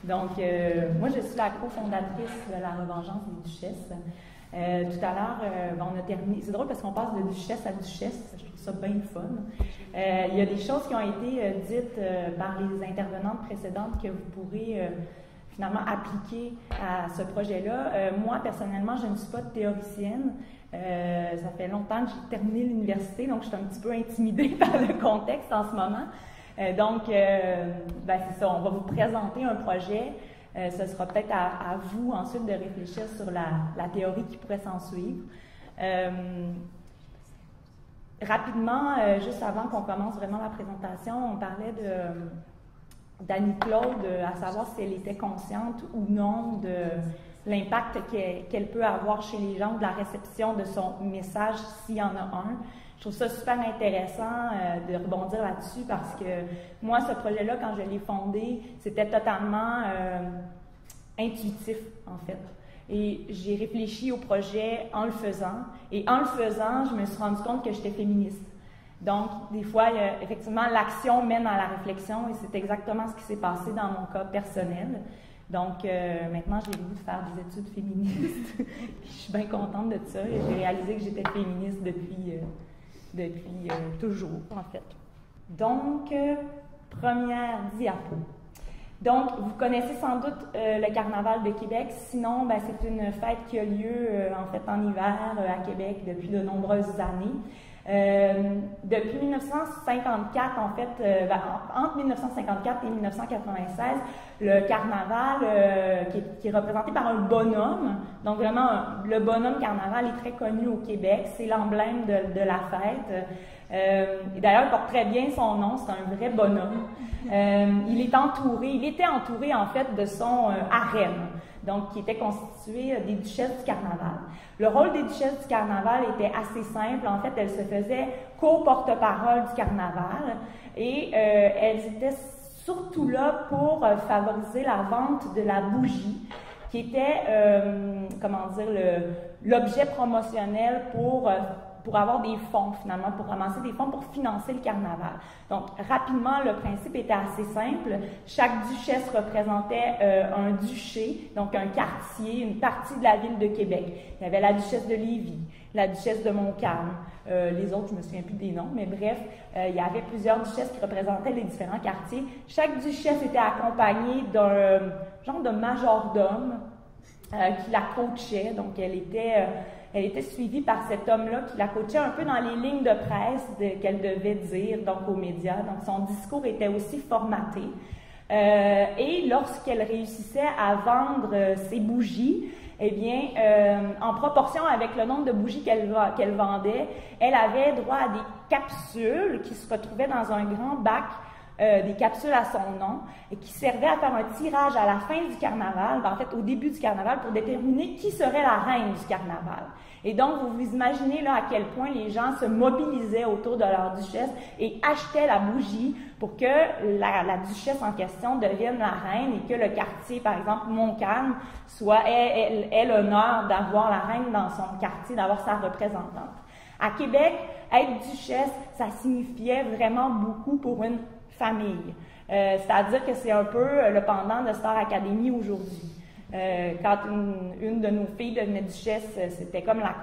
Donc, moi, je suis la cofondatrice de la Revengeance des Duchesses. Tout à l'heure, on a terminé. C'est drôle parce qu'on passe de duchesse à duchesse. Je trouve ça bien fun. Il y a des choses qui ont été dites par les intervenantes précédentes que vous pourrez finalement appliquer à ce projet-là. Moi, personnellement, je ne suis pas théoricienne. Ça fait longtemps que j'ai terminé l'université, donc je suis un petit peu intimidée par le contexte en ce moment. Donc, c'est ça, on va vous présenter un projet. Ce sera peut-être à vous ensuite de réfléchir sur la théorie qui pourrait s'en suivre. Rapidement, juste avant qu'on commence vraiment la présentation, on parlait d'Annie-Claude, à savoir si elle était consciente ou non de l'impact qu'elle peut avoir chez les gens, de la réception de son message, s'il y en a un. Je trouve ça super intéressant de rebondir là-dessus parce que moi, ce projet-là, quand je l'ai fondé, c'était totalement intuitif, en fait. Et j'ai réfléchi au projet en le faisant. Et en le faisant, je me suis rendu compte que j'étais féministe. Donc, des fois, effectivement, l'action mène à la réflexion et c'est exactement ce qui s'est passé dans mon cas personnel. Donc, maintenant, j'ai le goût de faire des études féministes. Je suis bien contente de ça. J'ai réalisé que j'étais féministe depuis toujours, en fait. Donc, première diapo. Donc, vous connaissez sans doute le Carnaval de Québec. Sinon, c'est une fête qui a lieu, en fait, en hiver à Québec depuis de nombreuses années. Depuis 1954, en fait, entre 1954 et 1996, le carnaval, qui est représenté par un bonhomme, donc vraiment, le bonhomme carnaval est très connu au Québec, c'est l'emblème de la fête. Et d'ailleurs, il porte très bien son nom, c'est un vrai bonhomme. Il était entouré en fait de son harem, donc qui était constitué des duchesses du carnaval. Le rôle des duchesses du carnaval était assez simple. En fait, elles se faisaient co-porte-parole du carnaval et elles étaient surtout là pour favoriser la vente de la bougie, qui était, l'objet promotionnel pour avoir des fonds, finalement, pour ramasser des fonds pour financer le carnaval. Donc, rapidement, le principe était assez simple. Chaque duchesse représentait un duché, donc un quartier, une partie de la ville de Québec. Il y avait la duchesse de Lévis, la duchesse de Montcalm, les autres, je me souviens plus des noms, mais bref, il y avait plusieurs duchesses qui représentaient les différents quartiers. Chaque duchesse était accompagnée d'un genre de majordome qui la coachait, donc elle était suivie par cet homme-là qui la coachait un peu dans les lignes de presse qu'elle devait dire donc aux médias. Donc, son discours était aussi formaté. Et lorsqu'elle réussissait à vendre ses bougies, eh bien, en proportion avec le nombre de bougies qu'elle vendait, elle avait droit à des capsules qui se retrouvaient dans un grand bac, des capsules à son nom, et qui servaient à faire un tirage à la fin du carnaval, en fait au début du carnaval, pour déterminer qui serait la reine du carnaval. Et donc, vous vous imaginez là à quel point les gens se mobilisaient autour de leur duchesse et achetaient la bougie pour que la duchesse en question devienne la reine et que le quartier, par exemple Montcalm, ait l'honneur d'avoir la reine dans son quartier, d'avoir sa représentante. À Québec, être duchesse, ça signifiait vraiment beaucoup pour une famille. C'est-à-dire que c'est un peu le pendant de Star Academy aujourd'hui. Quand une de nos filles devenait duchesse, c'était comme la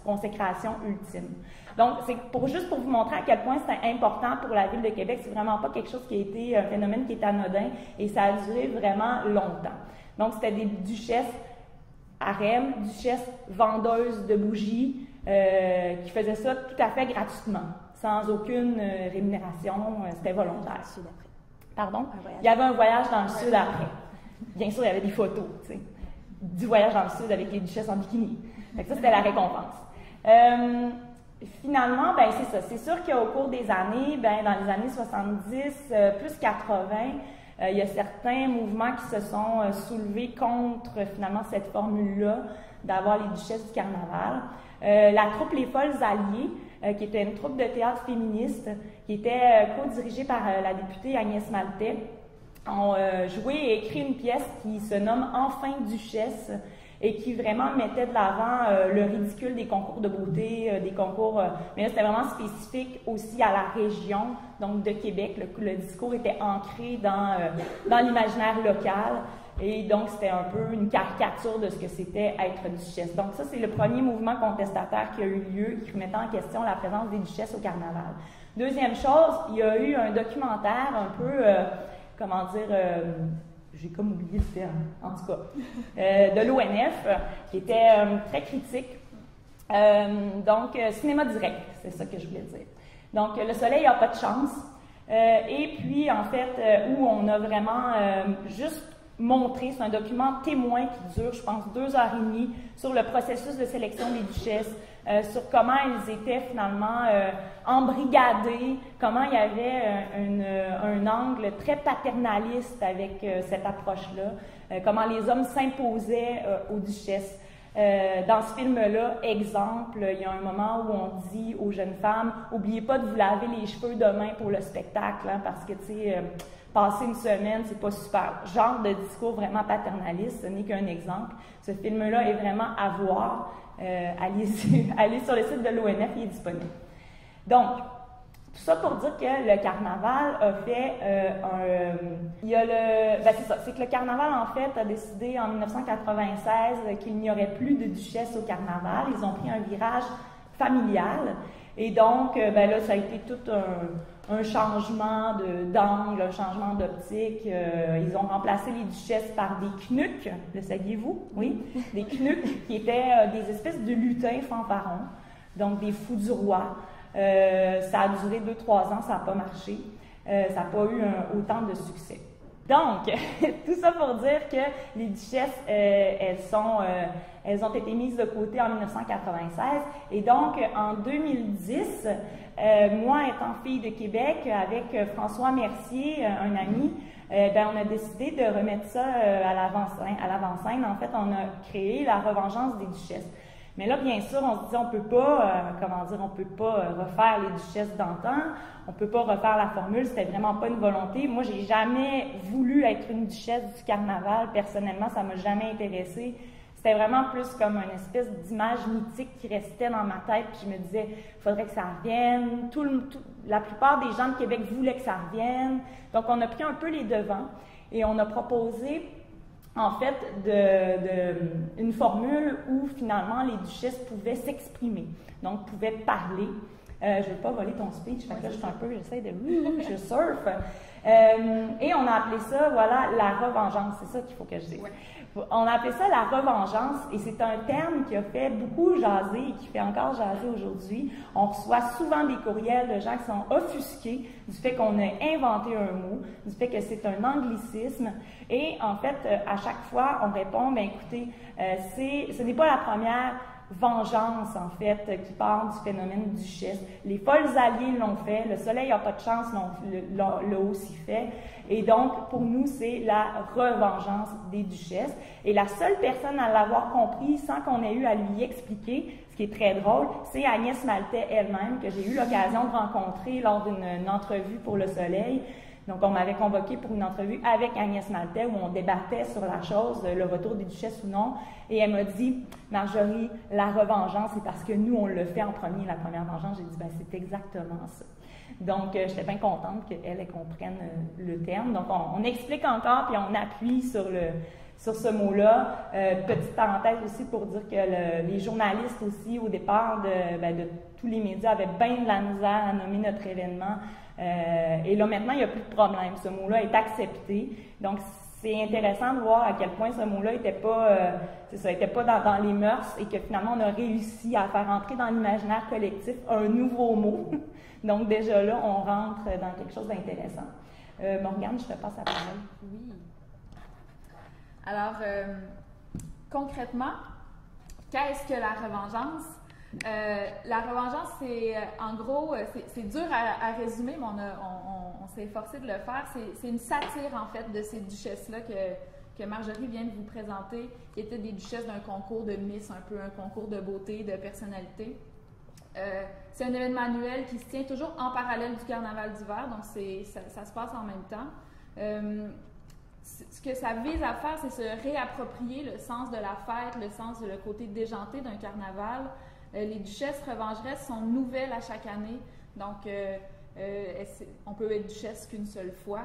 consécration ultime. Donc, c'est juste pour vous montrer à quel point c'est important pour la Ville de Québec. C'est vraiment pas quelque chose qui a été un phénomène qui est anodin et ça a duré vraiment longtemps. Donc, c'était des duchesses harem, duchesses vendeuses de bougies qui faisaient ça tout à fait gratuitement, sans aucune rémunération, c'était volontaire. Pardon? Il y avait un voyage dans le sud après. Bien sûr, il y avait des photos, tu sais, du voyage dans le sud avec les duchesses en bikini. Fait que ça, c'était la récompense. Finalement, c'est ça. C'est sûr qu'au cours des années, dans les années 70, plus 80, il y a certains mouvements qui se sont soulevés contre, finalement, cette formule-là d'avoir les duchesses du carnaval. La troupe Les Folles Alliées, qui était une troupe de théâtre féministe, qui était co-dirigée par la députée Agnès Maltais, ont joué et écrit une pièce qui se nomme « Enfin Duchesse » et qui vraiment mettait de l'avant le ridicule des concours de beauté, des concours... mais là, c'était vraiment spécifique aussi à la région, donc de Québec. Le discours était ancré dans l'imaginaire local. Et donc, c'était un peu une caricature de ce que c'était être duchesse. Donc ça, c'est le premier mouvement contestataire qui a eu lieu, qui remettait en question la présence des duchesses au carnaval. Deuxième chose, il y a eu un documentaire un peu, comment dire, j'ai comme oublié le terme, en tout cas, de l'ONF, qui était très critique. Donc, cinéma direct, c'est ça que je voulais dire. Donc, Le Soleil n'a pas de chance. Et puis, en fait, où on a vraiment juste montré, c'est un document témoin qui dure, je pense, 2 heures et demie, sur le processus de sélection des duchesses, sur comment elles étaient finalement embrigadées, comment il y avait un angle très paternaliste avec cette approche-là, comment les hommes s'imposaient aux duchesses. Dans ce film-là, exemple, il y a un moment où on dit aux jeunes femmes « Oubliez pas de vous laver les cheveux demain pour le spectacle, hein, parce que, tu sais, passer une semaine, c'est pas super. » Genre de discours vraiment paternaliste, ce n'est qu'un exemple. Ce film-là est vraiment à voir. Allez sur le site de l'ONF, il est disponible. Donc, tout ça pour dire que le carnaval a fait il y a c'est ça, c'est que le carnaval, en fait, a décidé en 1996 qu'il n'y aurait plus de duchesse au carnaval. Ils ont pris un virage familial. Et donc, là, ça a été tout un changement d'angle, un changement d'optique. Ils ont remplacé les duchesses par des knucks, le saviez-vous? Oui, des knucks qui étaient des espèces de lutins fanfarons, donc des fous du roi. Ça a duré 2-3 ans, ça n'a pas marché. Ça n'a pas eu autant de succès. Donc, tout ça pour dire que les duchesses, elles ont été mises de côté en 1996. Et donc, en 2010, moi, étant fille de Québec, avec François Mercier, un ami, on a décidé de remettre ça à l'avant-scène. En fait, on a créé la revengeance des duchesses. Mais là, bien sûr, on se dit, on peut pas refaire les duchesses d'antan, on peut pas refaire la formule, c'était vraiment pas une volonté. Moi, j'ai jamais voulu être une duchesse du carnaval, personnellement, ça m'a jamais intéressée. C'était vraiment plus comme une espèce d'image mythique qui restait dans ma tête, puis je me disais, il faudrait que ça revienne. La plupart des gens de Québec voulaient que ça revienne. Donc, on a pris un peu les devants et on a proposé en fait, une formule où finalement les duchesses pouvaient s'exprimer, donc pouvaient parler. Je ne vais pas voler ton speech, fait que là, j'essaie de, je surfe. Et on a appelé ça, voilà, la revengeance, c'est ça qu'il faut que je dise. Ouais. On a appelé ça la revengeance, et c'est un terme qui a fait beaucoup jaser et qui fait encore jaser aujourd'hui. On reçoit souvent des courriels de gens qui sont offusqués du fait qu'on a inventé un mot, du fait que c'est un anglicisme. Et en fait, à chaque fois, on répond, bien écoutez, ce n'est pas la première vengeance, en fait, qui part du phénomène duchesse. Les folles alliées l'ont fait, le soleil n'a pas de chance l'a aussi fait. Et donc, pour nous, c'est la revengeance des duchesses. Et la seule personne à l'avoir compris sans qu'on ait eu à lui expliquer, ce qui est très drôle, c'est Agnès Maltais elle-même, que j'ai eu l'occasion de rencontrer lors d'une entrevue pour Le Soleil. Donc, on m'avait convoqué pour une entrevue avec Agnès Maltais où on débattait sur la chose, le retour des duchesses ou non. Et elle m'a dit, Marjorie, la revengeance, c'est parce que nous, on le fait en premier, la première vengeance. J'ai dit, ben, c'est exactement ça. Donc, j'étais bien contente qu'elle comprenne le terme. Donc, on explique encore, puis on appuie sur ce mot-là. Petite parenthèse aussi pour dire que les journalistes aussi, au départ de tous les médias, avaient bien de la misère à nommer notre événement. Et là, maintenant, il n'y a plus de problème. Ce mot-là est accepté. Donc, c'est intéressant de voir à quel point ce mot-là n'était pas dans les mœurs et que finalement, on a réussi à faire entrer dans l'imaginaire collectif un nouveau mot. Donc, déjà là, on rentre dans quelque chose d'intéressant. Morgane, je te passe la parole. Oui. Alors, concrètement, qu'est-ce que la revengeance? La revengeance, c'est en gros, c'est dur à résumer, mais on s'est efforcé de le faire. C'est une satire, en fait, de ces duchesses-là que Marjorie vient de vous présenter, qui étaient des duchesses d'un concours de Miss, un peu un concours de beauté, de personnalité. C'est un événement annuel qui se tient toujours en parallèle du carnaval d'hiver, donc ça se passe en même temps. Ce que ça vise à faire, c'est se réapproprier le sens de la fête, le sens de le côté déjanté d'un carnaval. Les duchesses revengeresses sont nouvelles à chaque année, donc on peut être duchesse qu'une seule fois.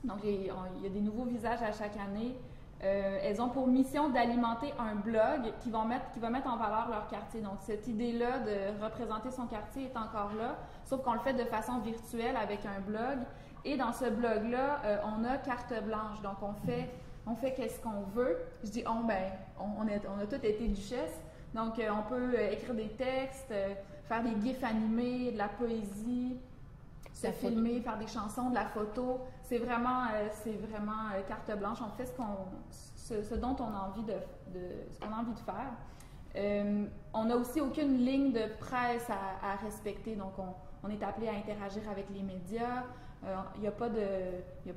Donc il y a des nouveaux visages à chaque année. Elles ont pour mission d'alimenter un blog qui va mettre en valeur leur quartier. Donc, cette idée-là de représenter son quartier est encore là, sauf qu'on le fait de façon virtuelle avec un blog. Et dans ce blog-là, on a carte blanche. Donc, on fait qu'est-ce qu'on veut. Je dis on, ben, on a tous été duchesse. Donc, on peut écrire des textes, faire des gifs animés, de la poésie, se filmer, faire des chansons, de la photo. C'est vraiment carte blanche. On fait ce dont on a envie ce qu'on a envie de faire. On n'a aussi aucune ligne de presse à respecter. Donc, on est appelé à interagir avec les médias. Il n'y a pas de il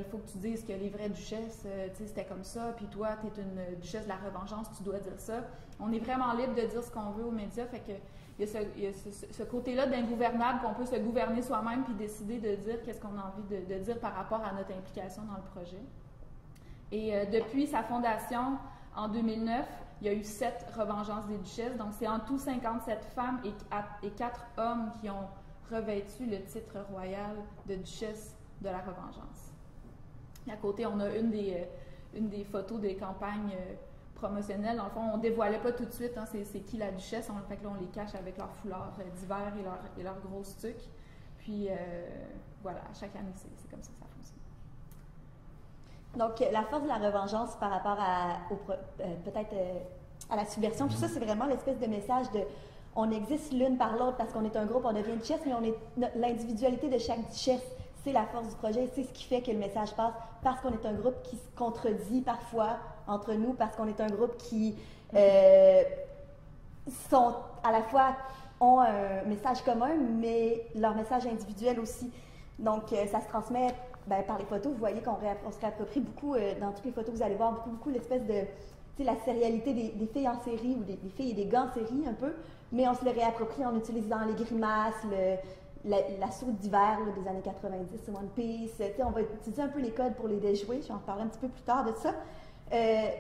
faut que tu dises que les vraies duchesses, c'était comme ça, puis toi, tu es une duchesse de la revengeance, tu dois dire ça. On est vraiment libre de dire ce qu'on veut aux médias, fait que il y a ce côté-là d'ingouvernable qu'on peut se gouverner soi-même puis décider de dire qu'est-ce qu'on a envie de dire par rapport à notre implication dans le projet. Et depuis sa fondation, en 2009, il y a eu 7 revengeances des duchesses, donc c'est en tout 57 femmes et 4 hommes qui ont revêtu le titre royal de duchesse de la revengeance. Et à côté, on a une des photos des campagnes promotionnelles. Dans le fond, on ne dévoilait pas tout de suite c'est qui la duchesse. Fait que là, on les cache avec leur foulard d'hiver et leur grosse tuque. Puis, voilà, chaque année, c'est comme ça que ça fonctionne. Donc, la force de la revengeance par rapport peut-être à la subversion, tout ça, c'est vraiment l'espèce de message de on existe l'une par l'autre parce qu'on est un groupe, on devient duchesse, mais l'individualité de chaque duchesse, c'est la force du projet, c'est ce qui fait que le message passe, parce qu'on est un groupe qui se contredit parfois entre nous, parce qu'on est un groupe qui sont à la fois ont un message commun, mais leur message individuel aussi. Donc, ça se transmet par les photos. Vous voyez qu'on se réapproprie beaucoup, dans toutes les photos, vous allez voir beaucoup l'espèce de la sérialité des filles en série ou des filles et des gars en série un peu, mais on se les réapproprie en utilisant les grimaces, la soude d'hiver des années 90, One Piece. On va utiliser un peu les codes pour les déjouer. Je vais en reparler un petit peu plus tard de ça.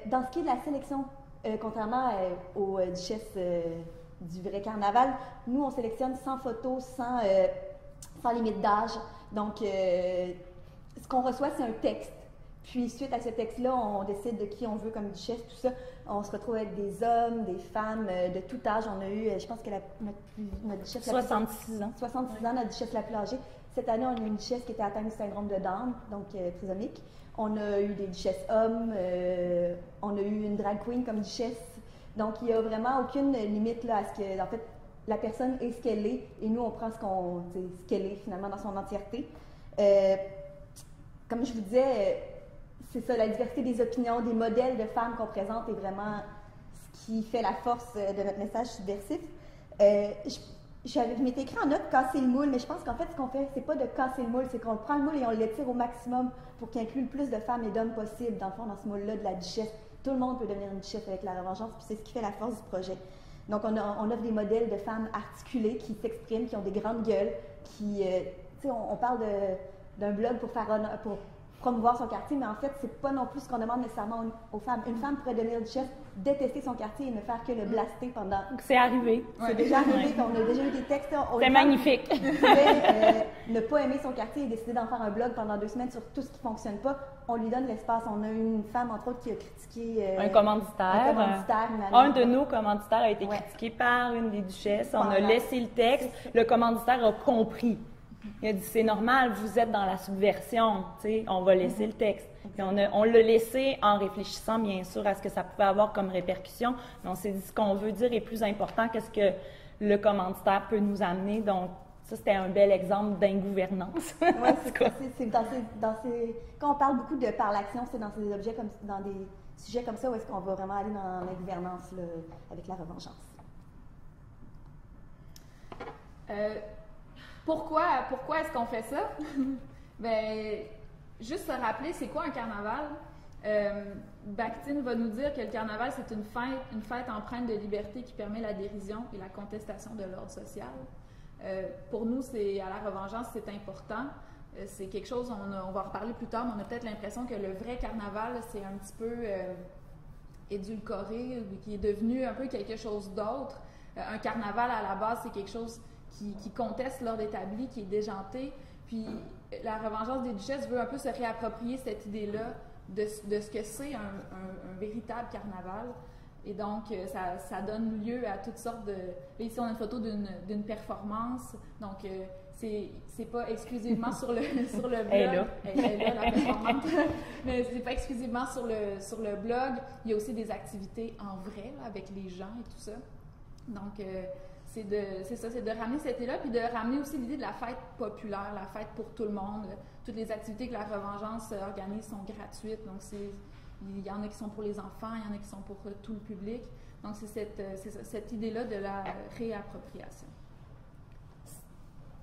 Dans ce qui est de la sélection, contrairement aux duchesses du vrai carnaval, nous, on sélectionne 100 photos sans limite d'âge. Donc, ce qu'on reçoit, c'est un texte. Puis, suite à ce texte-là, on décide de qui on veut comme duchesse, tout ça. On se retrouve avec des hommes, des femmes de tout âge. On a eu, je pense que notre duchesse... 66 ans. 66 ans, notre duchesse la plus âgée. Cette année, on a eu une duchesse qui était atteinte du syndrome de Down, donc trisomique. On a eu des duchesses hommes. On a eu une drag queen comme duchesse. Donc, il n'y a vraiment aucune limite là, à ce que, en fait, la personne est ce qu'elle est. Et nous, on prend ce qu'elle est, finalement, dans son entièreté. Comme je vous disais... c'est ça, la diversité des opinions, des modèles de femmes qu'on présente est vraiment ce qui fait la force de notre message subversif. Je m'étais écrit en note casser le moule, mais je pense qu'en fait, ce qu'on fait, c'est pas de casser le moule, c'est qu'on prend le moule et on l'étire au maximum pour qu'il inclue le plus de femmes et d'hommes possible, dans le fond, dans ce moule-là de la duchesse. Tout le monde peut devenir une duchesse avec la revengeance, puis c'est ce qui fait la force du projet. Donc, on offre des modèles de femmes articulées qui s'expriment, qui ont des grandes gueules, qui, on parle d'un blog pour promouvoir son quartier, mais en fait, c'est pas non plus ce qu'on demande nécessairement aux femmes. Une femme pourrait devenir duchesse, détester son quartier et ne faire que le blaster pendant... C'est arrivé. C'est déjà arrivé, on a déjà eu des textes. C'est magnifique. On pouvait ne pas aimer son quartier et décider d'en faire un blog pendant 2 semaines sur tout ce qui fonctionne pas. On lui donne l'espace. On a eu une femme, entre autres, qui a critiqué... un commanditaire. Un de nos commanditaires a été critiqué par une des duchesses. On a laissé le texte. Le commanditaire a compris. Il a dit, c'est normal, vous êtes dans la subversion, on va laisser le texte. Puis on l'a laissé en réfléchissant, bien sûr, à ce que ça pouvait avoir comme répercussion. Mais on s'est dit, ce qu'on veut dire est plus important que ce que le commanditaire peut nous amener. Donc, ça, c'était un bel exemple d'ingouvernance. Oui, quand on parle beaucoup de par l'action, c'est dans des objets dans des sujets comme ça où est-ce qu'on va vraiment aller dans l'ingouvernance avec la revengeance. Pourquoi est-ce qu'on fait ça? Bien, juste se rappeler, c'est quoi un carnaval? Bakhtin va nous dire que le carnaval, c'est une fête empreinte de liberté qui permet la dérision et la contestation de l'ordre social. Pour nous, à la revengeance, c'est important. C'est quelque chose, on va en reparler plus tard, mais on a peut-être l'impression que le vrai carnaval, c'est un petit peu édulcoré, qui est devenu un peu quelque chose d'autre. Un carnaval, à la base, c'est quelque chose qui conteste l'ordre établi, qui est déjanté. Puis la revengeance des duchesses veut un peu se réapproprier cette idée-là de ce que c'est un véritable carnaval. Et donc, ça donne lieu à toutes sortes de... Ici, on a une photo d'une performance. Donc, c'est pas exclusivement sur le blog. Elle est là, la performante. Mais c'est pas exclusivement sur le blog. Il y a aussi des activités en vrai, là, avec les gens et tout ça. Donc, c'est de ramener cette idée-là, puis de ramener aussi l'idée de la fête populaire, la fête pour tout le monde. Toutes les activités que la Revengeance organise sont gratuites. Donc, il y en a qui sont pour les enfants, il y en a qui sont pour tout le public. Donc, c'est cette idée-là de la réappropriation.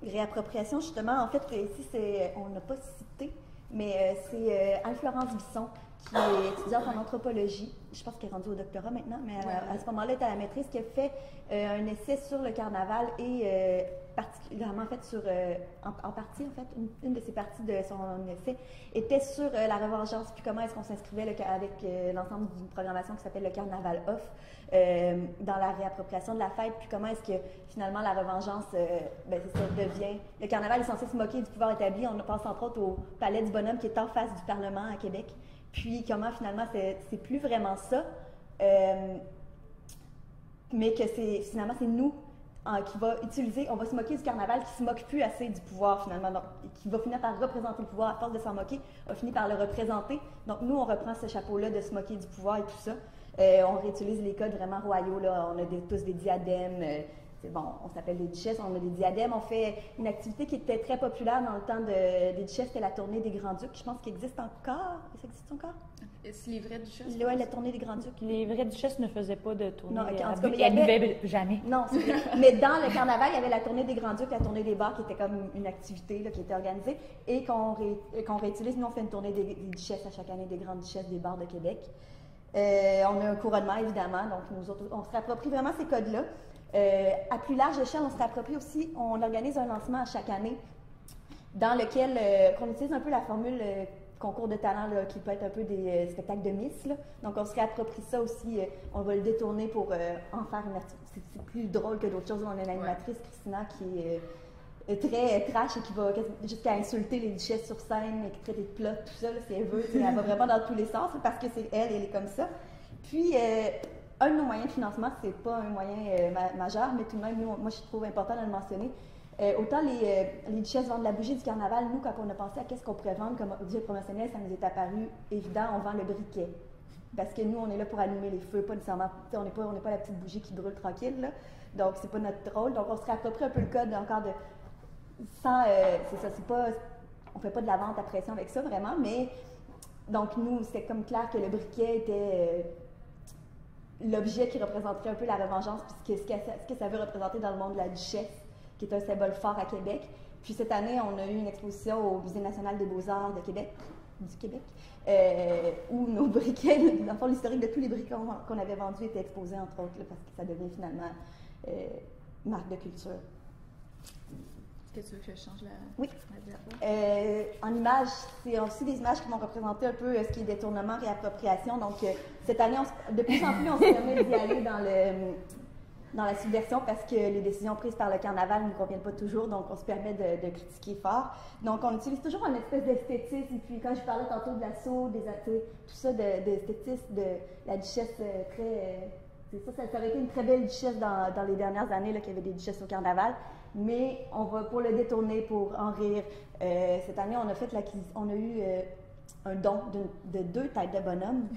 Réappropriation, justement, en fait, ici, on n'a pas cité, mais c'est Anne-Florence Bisson, qui est étudiante en anthropologie. Je pense qu'elle est rendue au doctorat maintenant, mais à ce moment-là, elle est à la maîtrise, qui a fait un essai sur le carnaval et particulièrement, en fait, en partie, en fait, une de ses parties de son essai était sur la revengeance, puis comment est-ce qu'on s'inscrivait avec l'ensemble d'une programmation qui s'appelle le Carnaval Off dans la réappropriation de la fête, puis comment est-ce que finalement la revengeance, devient... Le carnaval est censé se moquer du pouvoir établi. On pense entre autres au Palais du Bonhomme qui est en face du Parlement à Québec. Puis comment finalement c'est plus vraiment ça, mais que finalement c'est nous qui va utiliser, on va se moquer du carnaval qui se moque plus assez du pouvoir finalement, donc qui va finir par représenter le pouvoir à force de s'en moquer, a fini par le représenter. Donc nous on reprend ce chapeau-là de se moquer du pouvoir et tout ça. On réutilise les codes vraiment royaux, là. On a tous des diadèmes. On s'appelle les duchesses, on a des diadèmes. On fait une activité qui était très populaire dans le temps des duchesses, c'était la tournée des Grands-Ducs. Je pense qu'il existe encore. Ça existe encore? C'est les vraies duchesses? Oui, la tournée des Grands-Ducs. Les vraies duchesses ne faisaient pas de tournée. Non, en tout cas, elles ne buvaient jamais. Non, mais dans le carnaval, il y avait la tournée des Grands-Ducs, la tournée des bars, qui était comme une activité là, qui était organisée, et qu'on réutilise. Nous, on fait une tournée des duchesses à chaque année, des grandes duchesses des bars de Québec. On a un couronnement, évidemment, donc nous autres, on se réapproprie vraiment ces codes-là. À plus large échelle, on se réapproprie aussi, on organise un lancement à chaque année dans lequel on utilise un peu la formule concours de talent là, qui peut être un peu des spectacles de Miss. Là. Donc on se réapproprie ça aussi, on va le détourner pour en faire une activité. C'est plus drôle que d'autres choses. On a une animatrice, Christina, qui est très trash et qui va jusqu'à insulter les duchesses sur scène et qui traite de plot, tout ça, là, si elle veut. Elle va vraiment dans tous les sens parce que c'est elle est comme ça. Puis un de nos moyens de financement, c'est pas un moyen majeur, mais tout de même, moi, je trouve important de le mentionner. Autant les duchesses vendent la bougie du carnaval, nous, quand on a pensé à qu'est-ce qu'on pourrait vendre comme objet promotionnel, ça nous est apparu évident, on vend le briquet. Parce que nous, on est là pour allumer les feux, pas nécessairement, on n'est pas la petite bougie qui brûle tranquille, là. Donc, c'est pas notre rôle. Donc, on se réapproprie un peu le code encore sans, c'est ça, c'est pas, on fait pas de la vente à pression avec ça, vraiment, mais, donc, nous, c'était comme clair que le briquet était... l'objet qui représenterait un peu la revengeance, puis ce que ça veut représenter dans le monde de la duchesse, qui est un symbole fort à Québec. Puis cette année, on a eu une exposition au Musée national des beaux-arts du Québec, où nos briquets, dans le fond, l'historique de tous les briquets qu'on avait vendus était exposé, entre autres, là, parce que ça devient finalement marque de culture. Est-ce que tu veux que je change la... Oui. La en images, c'est aussi des images qui vont représenter un peu ce qui est détournement, réappropriation. Donc, cette année, de plus en plus, on se permet d'y aller dans la subversion parce que les décisions prises par le carnaval ne nous conviennent pas toujours, donc on se permet de critiquer fort. Donc, on utilise toujours une espèce d'esthétisme. Puis, quand je parlais tantôt de l'assaut, tout ça, d'esthétisme, de la duchesse très... ça aurait été une très belle duchesse dans les dernières années, là, qu'il y avait des duchesses au carnaval. Mais on va pour le détourner, pour en rire. Cette année, on a eu un don de 2 têtes de bonhomme.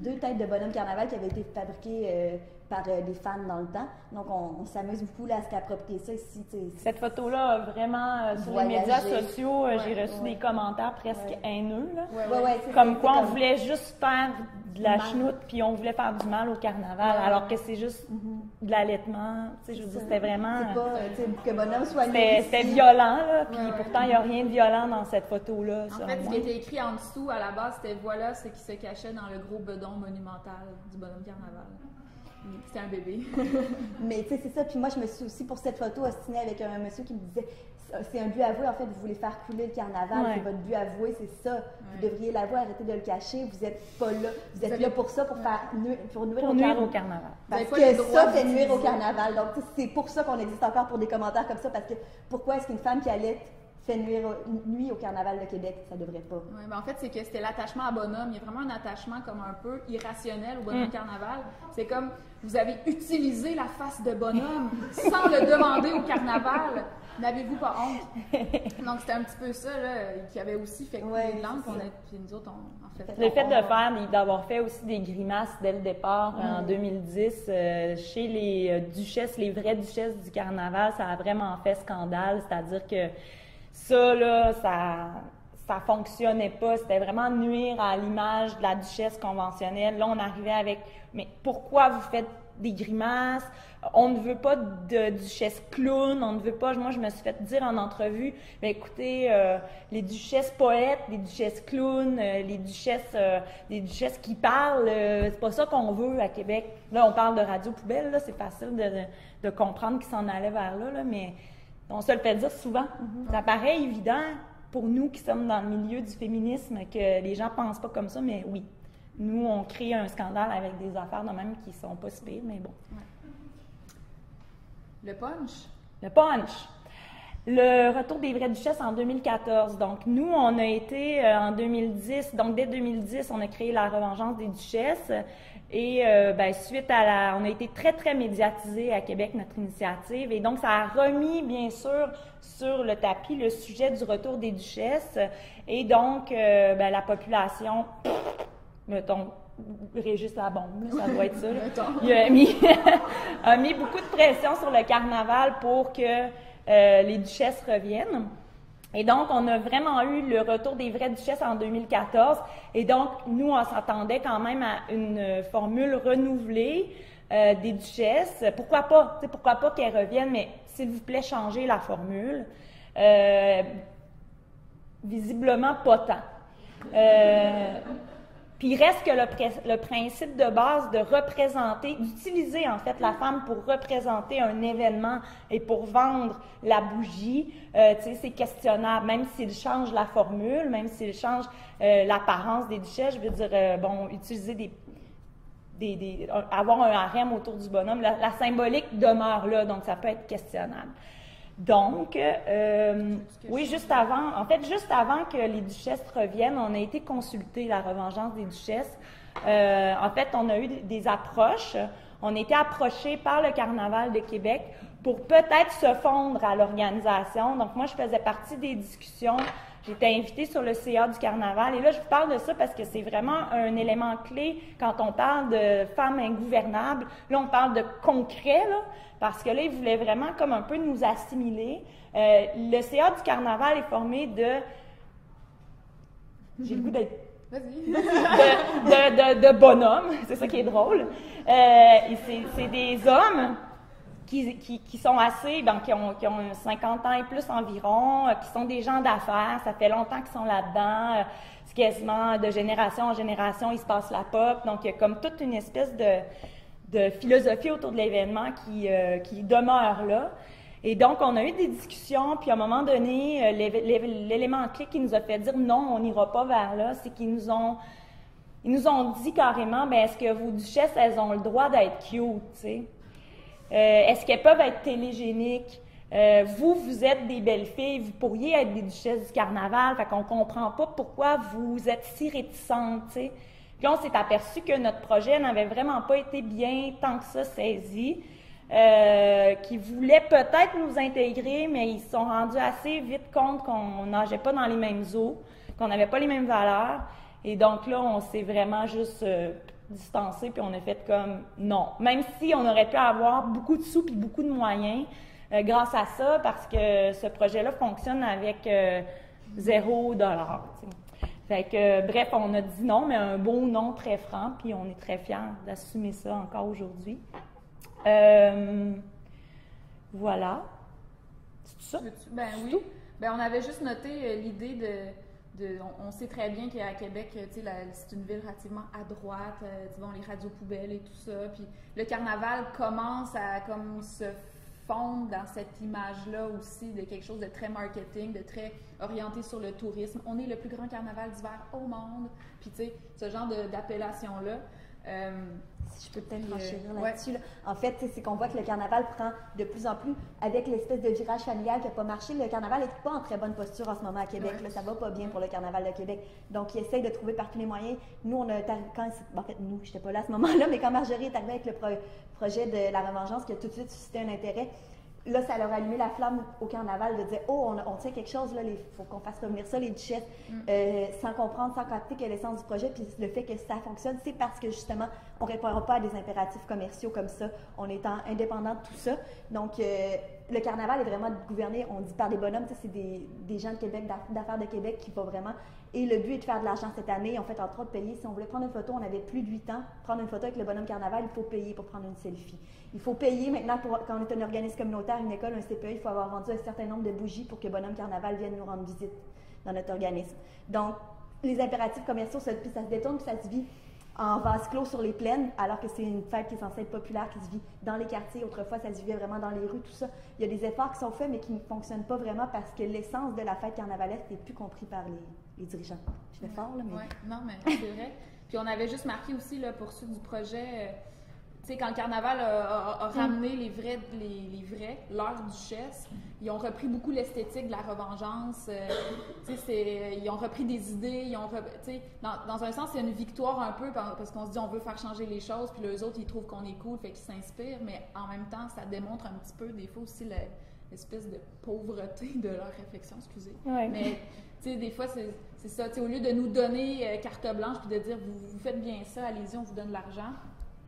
2 têtes de bonhomme carnaval qui avaient été fabriquées par des fans dans le temps. Donc, on s'amuse beaucoup là, à se réapproprier ça ici. Cette photo-là, vraiment, sur les médias sociaux, j'ai reçu des commentaires presque haineux. Là. Comme quoi, on voulait juste faire de la chenoute, puis on voulait faire du mal au carnaval, alors que c'est juste de l'allaitement. Je veux dire, c'était vraiment... C'est pas que bonhomme soit C'était violent, là, puis pourtant, il n'y a rien de violent dans cette photo-là. En fait, ce qui était écrit en dessous, à la base, c'était « Voilà ce qui se cachait dans le gros bedon monumental du bonhomme carnaval ». C'était un bébé. Mais tu sais, c'est ça. Puis moi, je me suis aussi, pour cette photo, ostinée avec un monsieur qui me disait c'est un but avoué, en fait, vous voulez faire couler le carnaval, c'est votre but avoué, c'est ça. Vous devriez l'avouer, arrêtez de le cacher, vous n'êtes pas là. Vous êtes là pour ça, pour nuire au carnaval. Parce que ça fait nuire au carnaval. Donc, c'est pour ça qu'on existe encore pour des commentaires comme ça, parce que pourquoi est-ce qu'une femme qui allait fait nuit au Carnaval de Québec, ça devrait pas. Oui, mais en fait, c'est que c'était l'attachement à bonhomme. Il y a vraiment un attachement comme un peu irrationnel au bonhomme Carnaval. C'est comme, vous avez utilisé la face de bonhomme sans le demander au Carnaval. N'avez-vous pas honte? Donc, c'était un petit peu ça, là, qui avait aussi fait couler de l'encre. Puis nous autres, on en fait. Le fait d'avoir fait aussi des grimaces dès le départ en 2010 chez les duchesses, les vraies duchesses du Carnaval, ça a vraiment fait scandale. C'est-à-dire que ça, là, ça fonctionnait pas. C'était vraiment nuire à l'image de la duchesse conventionnelle. Là, on arrivait avec « Mais pourquoi vous faites des grimaces? On ne veut pas de duchesse clown, on ne veut pas... » Moi, je me suis fait dire en entrevue « Mais écoutez, les duchesses poètes, les duchesses clowns, les duchesses qui parlent, c'est pas ça qu'on veut à Québec. » Là, on parle de radio poubelle, là, c'est facile de comprendre qu'ils s'en allaient vers là, mais on se le fait dire souvent. Ça paraît évident pour nous qui sommes dans le milieu du féminisme que les gens pensent pas comme ça, mais oui. Nous, on crée un scandale avec des affaires de même qui sont pas si pires, mais bon. Ouais. Le punch. Le punch. Le retour des vraies duchesses en 2014. Donc, nous, on a été en 2010, donc dès 2010, on a créé la Revengeance des duchesses. Et suite à on a été très, très médiatisé à Québec, notre initiative. Et donc, ça a remis, bien sûr, sur le tapis le sujet du retour des duchesses. Et donc, la population, mettons, Régis Labombe, ça doit être ça. Il a mis beaucoup de pression sur le Carnaval pour que les duchesses reviennent. Et donc, on a vraiment eu le retour des vraies duchesses en 2014. Et donc, nous, on s'attendait quand même à une formule renouvelée des duchesses. Pourquoi pas? Pourquoi pas qu'elles reviennent, mais s'il vous plaît, changez la formule. Visiblement, pas tant. Puis il reste que le principe de base de représenter, d'utiliser en fait la femme pour représenter un événement et pour vendre la bougie, c'est questionnable, même s'il change la formule, même s'il change l'apparence des duchesses, je veux dire, utiliser avoir un harem autour du bonhomme, la symbolique demeure là, donc ça peut être questionnable. Donc, oui, juste avant que les duchesses reviennent, on a été consulter la Revengeance des duchesses. En fait, on a eu des approches. On a été approchés par le Carnaval de Québec pour peut-être se fondre à l'organisation. Donc, moi, je faisais partie des discussions. J'étais invitée sur le CA du Carnaval. Et là, je vous parle de ça parce que c'est vraiment un élément clé quand on parle de femmes ingouvernables. Là, on parle de concret, là. Parce que là, ils voulaient vraiment comme un peu nous assimiler. Le CA du Carnaval est formé de... J'ai le goût d'être... Vas-y. de bonhommes, c'est ça qui est drôle. C'est des hommes qui sont assez, qui ont 50 ans et plus environ, qui sont des gens d'affaires. Ça fait longtemps qu'ils sont là-dedans. C'est quasiment de génération en génération, ils se passent la pop. Donc, il y a comme toute une espèce de philosophie autour de l'événement qui demeure là. Et donc, on a eu des discussions, puis à un moment donné, l'élément clé qui nous a fait dire non, on n'ira pas vers là, c'est qu'ils nous ont dit carrément, est-ce que vos duchesses, elles ont le droit d'être cute, tu sais? Est-ce qu'elles peuvent être télégéniques? Vous êtes des belles filles, vous pourriez être des duchesses du Carnaval, fait qu'on comprend pas pourquoi vous êtes si réticentes, tu sais. Puis on s'est aperçu que notre projet n'avait vraiment pas été bien tant que ça saisi, qu'ils voulaient peut-être nous intégrer, mais ils se sont rendus assez vite compte qu'on nageait pas dans les mêmes eaux, qu'on n'avait pas les mêmes valeurs. Et donc là, on s'est vraiment juste distancé, puis on a fait comme non. Même si on aurait pu avoir beaucoup de sous puis beaucoup de moyens grâce à ça, parce que ce projet-là fonctionne avec $0. T'sais. Fait que, bref, on a dit non, mais un beau non très franc, puis on est très fiers d'assumer ça encore aujourd'hui. Voilà. C'est ça? Ben oui. Ben, on avait juste noté l'idée on sait très bien qu'à Québec, c'est une ville relativement à droite, les radios poubelles et tout ça. Puis le carnaval commence à comme se fondre dans cette image-là aussi de quelque chose de très marketing, de très orienté sur le tourisme. On est le plus grand carnaval d'hiver au monde. Puis tu sais, ce genre d'appellation-là. Si je peux peut-être enchérir là-dessus. Là. En fait, c'est qu'on voit que le carnaval prend de plus en plus, avec l'espèce de virage familial qui n'a pas marché, le carnaval n'est pas en très bonne posture en ce moment à Québec. Là, ça va pas bien pour le carnaval de Québec. Donc, ils essayent de trouver par tous les moyens. Nous, on a en fait, nous, je n'étais pas là à ce moment-là, mais quand Marjorie est arrivée avec le projet de la revengeance qui a tout de suite suscité un intérêt, là, ça leur a allumé la flamme au carnaval de dire « Oh, on tient quelque chose, là, il faut qu'on fasse revenir ça, les duchesses, sans comprendre, sans capter quelle est l'essence du projet. » Puis le fait que ça fonctionne, c'est parce que, justement, on ne répondra pas à des impératifs commerciaux comme ça, en étant indépendant de tout ça. Donc, le carnaval est vraiment gouverné, on dit par des bonhommes, c'est des gens de Québec, d'affaires de Québec qui vont vraiment... Et le but est de faire de l'argent cette année. En fait, entre autres, payer. Si on voulait prendre une photo, on avait plus de 8 ans. Prendre une photo avec le bonhomme carnaval, il faut payer pour prendre une selfie. Il faut payer maintenant, quand on est un organisme communautaire, une école, un CPE, il faut avoir vendu un certain nombre de bougies pour que bonhomme carnaval vienne nous rendre visite dans notre organisme. Donc, les impératifs commerciaux, ça se détourne, puis ça se vit en vase clos sur les plaines, alors que c'est une fête qui est censée être populaire, qui se vit dans les quartiers. Autrefois, ça se vivait vraiment dans les rues, tout ça. Il y a des efforts qui sont faits, mais qui ne fonctionnent pas vraiment parce que l'essence de la fête carnavalesque n'est plus compris par les dirigeants. Je vais fort, là, mais... Oui, non, mais c'est vrai. Puis on avait juste marqué aussi, là, pour ceux du projet, tu sais, quand le carnaval a ramené les vrais, leurs duchesses, ils ont repris beaucoup l'esthétique de la revengeance. Tu sais, ils ont repris des idées, tu sais, dans un sens, c'est une victoire un peu parce qu'on se dit on veut faire changer les choses, puis les autres, ils trouvent qu'on est cool, fait qu'ils s'inspirent, mais en même temps, ça démontre un petit peu, des fois aussi, l'espèce de pauvreté de leur réflexion, excusez. Ouais. Mais, tu sais, des fois, c'est ça. Tu sais, au lieu de nous donner carte blanche puis de dire vous faites bien ça, allez-y, on vous donne de l'argent,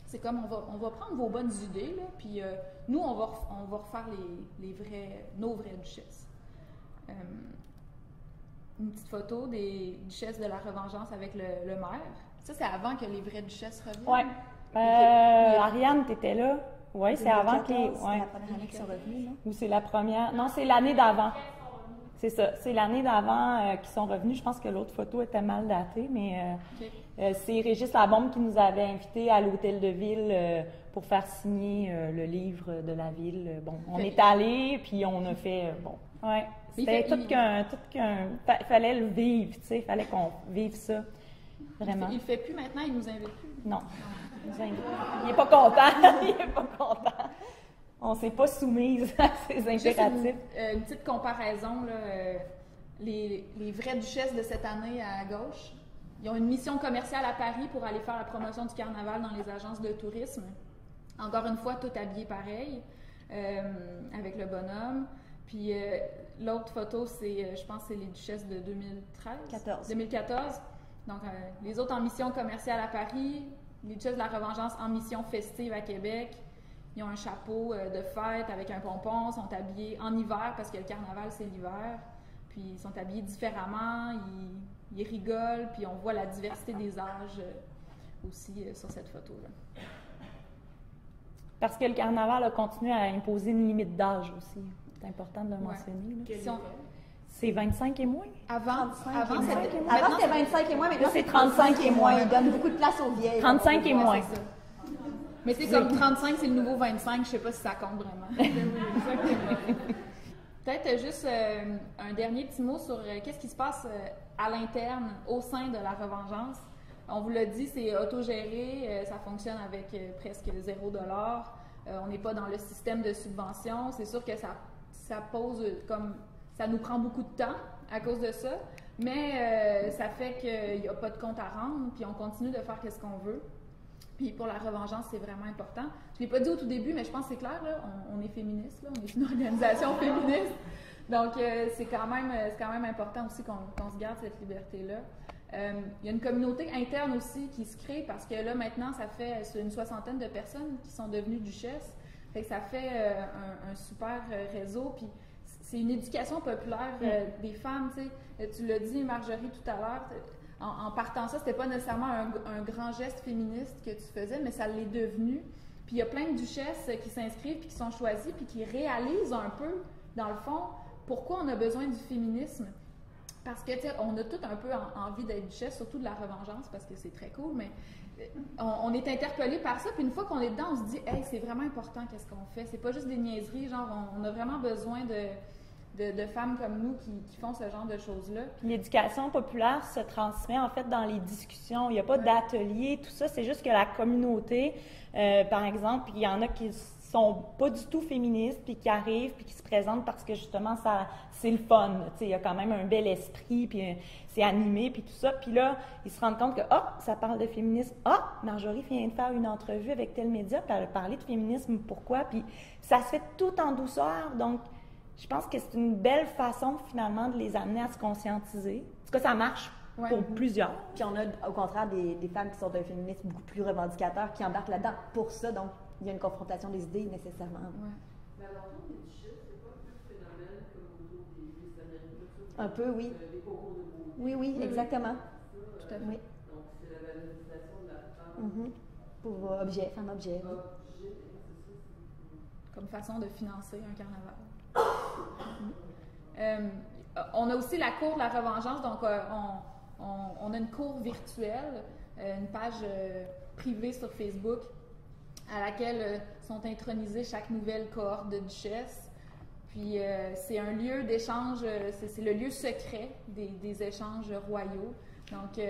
c'est comme on va prendre vos bonnes idées, là, puis nous, on va refaire nos vraies duchesses. Une petite photo des duchesses de la Revengeance avec le maire. Ça, c'est avant que les vraies duchesses reviennent. Oui. Ariane, t'étais là? Oui, c'est avant que les... C'est la première année qu'ils sont revenus, non? Ou c'est la première... Non, c'est l'année d'avant. C'est ça. C'est l'année d'avant qu'ils sont revenus. Je pense que l'autre photo était mal datée, mais c'est Régis Labombe qui nous avait invités à l'hôtel de ville pour faire signer le livre de la ville. Bon, on est allés, puis on a fait... bon, ouais. C'était tout qu'un... Fallait le vivre, tu sais. Fallait qu'on vive ça. Vraiment. Il le fait plus maintenant, il nous invite plus. Non. Il n'est pas content. Il n'est pas content. On ne s'est pas soumise à ces impératifs. Une petite comparaison, là, les vraies duchesses de cette année à gauche, ils ont une mission commerciale à Paris pour aller faire la promotion du carnaval dans les agences de tourisme. Encore une fois, tout habillé pareil, avec le bonhomme. Puis l'autre photo, je pense que c'est les duchesses de 2014. Donc, les autres en mission commerciale à Paris, les duchesses de la Revengeance en mission festive à Québec. Ils ont un chapeau de fête avec un pompon, sont habillés en hiver parce que le carnaval, c'est l'hiver. Puis ils sont habillés différemment, ils rigolent, puis on voit la diversité des âges aussi sur cette photo-là. Parce que le carnaval a continué à imposer une limite d'âge aussi. C'est important de le mentionner. C'est 25 et moins? Avant c'était 25 et moins, mais là, c'est 35 et moins. Ils donnent beaucoup de place aux vieilles. 35 et moins. C'est ça. Mais c'est comme 35, c'est le nouveau 25, je sais pas si ça compte vraiment. Peut-être juste un dernier petit mot sur qu'est-ce qui se passe à l'interne, au sein de la Revengeance. On vous l'a dit, c'est autogéré, ça fonctionne avec presque 0$. On n'est pas dans le système de subvention. C'est sûr que ça pose comme... Ça nous prend beaucoup de temps à cause de ça, mais ça fait qu'il n'y a pas de compte à rendre, puis on continue de faire ce qu'on veut. Puis pour la Revengeance, c'est vraiment important. Je ne l'ai pas dit au tout début, mais je pense que c'est clair, là, on est féministe, là, on est une organisation féministe. Donc, c'est quand même important aussi qu'on se garde cette liberté-là. Il y a une communauté interne aussi qui se crée parce que là, maintenant, ça fait une 60aine de personnes qui sont devenues duchesses. Fait que ça fait un super réseau. Puis c'est une éducation populaire des femmes, tu sais. Tu l'as dit, Marjorie, tout à l'heure. En partant ça, c'était pas nécessairement un grand geste féministe que tu faisais, mais ça l'est devenu. Puis il y a plein de duchesses qui s'inscrivent, puis qui sont choisies, puis qui réalisent un peu, dans le fond, pourquoi on a besoin du féminisme. Parce que, tu sais, on a tout un peu envie d'être duchesse, surtout de la Revengeance, parce que c'est très cool, mais on est interpellé par ça, puis une fois qu'on est dedans, on se dit « Hey, c'est vraiment important qu'est-ce qu'on fait. C'est pas juste des niaiseries, genre, on a vraiment besoin de femmes comme nous qui font ce genre de choses-là. L'éducation populaire se transmet en fait dans les discussions. Il n'y a pas d'atelier, tout ça. C'est juste que la communauté, par exemple, il y en a qui sont pas du tout féministes, puis qui arrivent, puis qui se présentent parce que justement, c'est le fun. Il y a quand même un bel esprit, puis c'est animé, puis tout ça. Puis là, ils se rendent compte que, ça parle de féminisme. Marjorie vient de faire une entrevue avec tel média, puis elle a parlé de féminisme, pourquoi? Puis ça se fait tout en douceur. Donc, je pense que c'est une belle façon, finalement, de les amener à se conscientiser. En tout cas, ça marche pour plusieurs. Puis on a, au contraire, des femmes qui sont d'un féminisme beaucoup plus revendicateur, qui embarquent là-dedans pour ça. Donc, il y a une confrontation des idées, nécessairement. Mais alors, les duchesses, c'est pas plus phénomène comme autour des Amériques? Un peu, oui. Les concours de beauté. Oui, exactement. Tout à fait. Oui. Donc, c'est la valorisation de la femme. Pour femme-objet. Comme façon de financer un carnaval. On a aussi la cour de la revengeance, donc on a une cour virtuelle, une page privée sur Facebook à laquelle sont intronisées chaque nouvelle cohorte de duchesses. Puis c'est un lieu d'échange, c'est le lieu secret des échanges royaux. Donc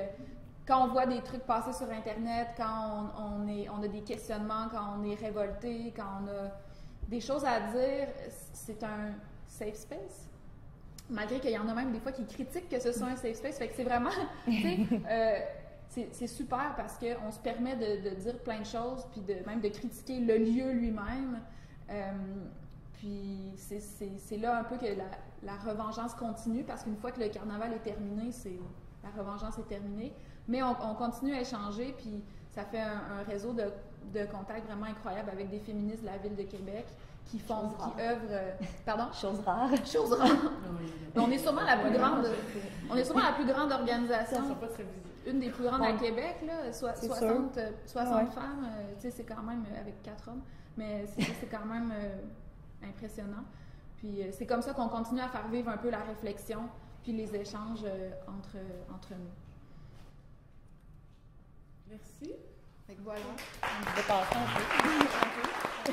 quand on voit des trucs passer sur Internet, quand on a des questionnements, quand on est révolté, quand on a des choses à dire, c'est un safe space. Malgré qu'il y en a même des fois qui critiquent que ce soit un safe space. Fait que c'est vraiment, c'est super parce qu'on se permet de dire plein de choses, puis même de critiquer le lieu lui-même. Puis c'est là un peu que la revengeance continue, parce qu'une fois que le carnaval est terminé, la revengeance est terminée. Mais on continue à échanger, puis ça fait un réseau de contacts vraiment incroyable avec des féministes de la ville de Québec qui œuvrent. Pardon? Chose rare. Chose rare. On est sûrement la plus grande. On est sûrement la plus grande organisation. Une des plus grandes à Québec, là, 60 femmes. Tu sais, c'est quand même avec 4 hommes, mais c'est quand même impressionnant. Puis c'est comme ça qu'on continue à faire vivre un peu la réflexion puis les échanges entre nous. Merci. Fait que voilà. On va passer un peu.